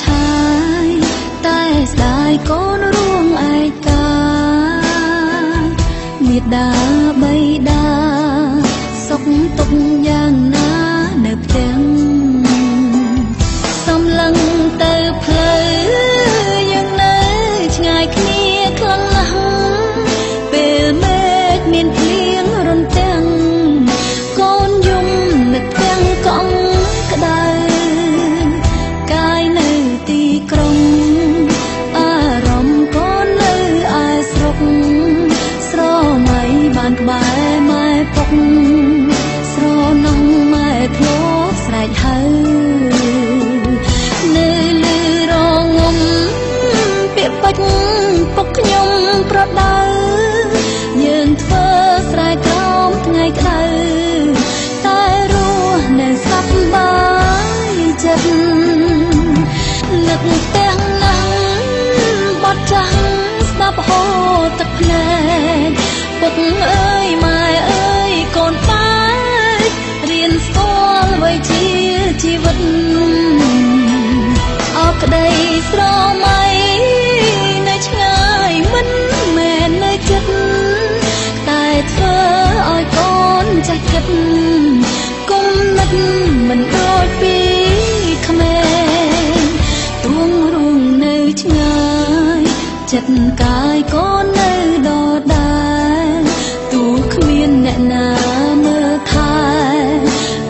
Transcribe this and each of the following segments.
ឆាយតែស្ដាយ កូនរួងឯកាមេដាបៃតាសុខទុក្ខយ៉ាងណានៅផ្ទះសំឡឹងទៅផ្លូវយើងនៅឆ្ងាយគ្នាខ្លាំងណាស់ពេលមេឃមានភ្លៀងរន្ទាំងកូនយំនឹកទាំងកង់ក្តៅកាយនៅទីក្រុងអារម្មណ៍កូននៅឯស្រុកស្រមៃបានក្បែរម៉ែពុកស្រណងម៉ែធ្លាប់ស្រែកហៅនៅលើរងំពាក្យពេចន៍ពុកខ្ញុំប្រដៅយើងធ្វើស្រែក្រោមថ្ងៃក្តៅតែរស់នៅសប្បាយចិត្តនឹកទាំងណាស់បត់ចាស់ស្ដាប់ហូរទឹកភ្នែកពុកអើយម៉ែអើយកូនបែករៀនស្គាល់អ្វីជាជីវិតអរក្តីស្រមៃនៅឆ្ងាយមិនមែននៅចិត្តតែធ្វើឲ្យកូនចេះគិតគុំនឹកមិនដូចពីក្មេងទួងរួងនៅឆ្ងាយចិត្តកាយកូននៅដដែលទោះគ្មានអ្នកណាមើលថែ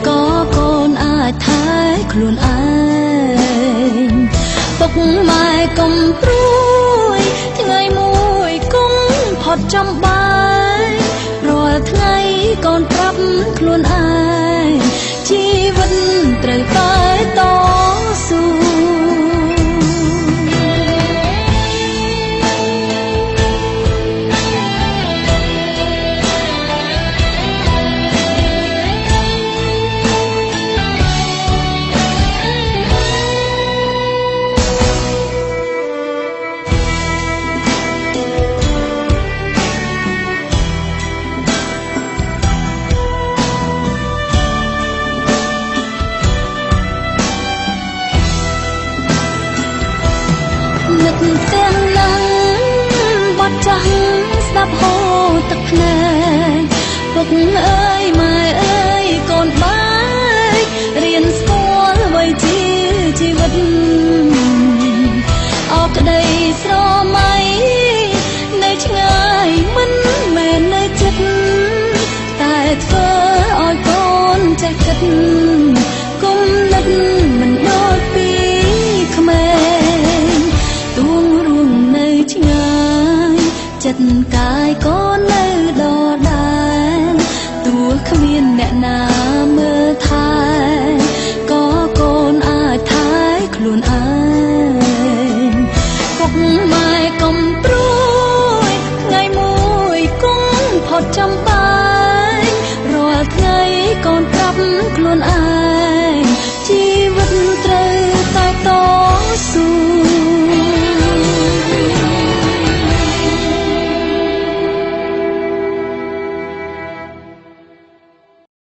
ក៏កូនអាចថែខ្លួនឯងពុកម៉ែកុំព្រួយថ្ងៃមួយគុំផុតចំបាយរាល់ថ្ងៃកូនប្រាប់ខ្លួនឯងជីវិតត្រូវតែតស៊ូនឹកទាំងណាស់បត់ចាស់ស្ដាប់ហូរទឹកភ្នែកពុកអើយម៉ែអើយកូនបែករៀនស្គាល់អ្វីជាជីវិតអរក្តីស្រមៃនៅឆ្ងាយមិនមែននៅចិត្តតែធ្វើឲ្យកូនចេះគិតគុំនឹកមិនដូចពីក្មេងទួងរួងនៅឆ្ងាយចិត្តកាយកូននៅដដែលទោះគ្មានអ្នកណាមើលថែក៏កូនអាចថែខ្លួនឯងពុកម៉ែកុំព្រួយថ្ងៃមួយគុំផុតចំបាយរាល់ថ្ងៃកូនប្រាប់ខ្លួនឯ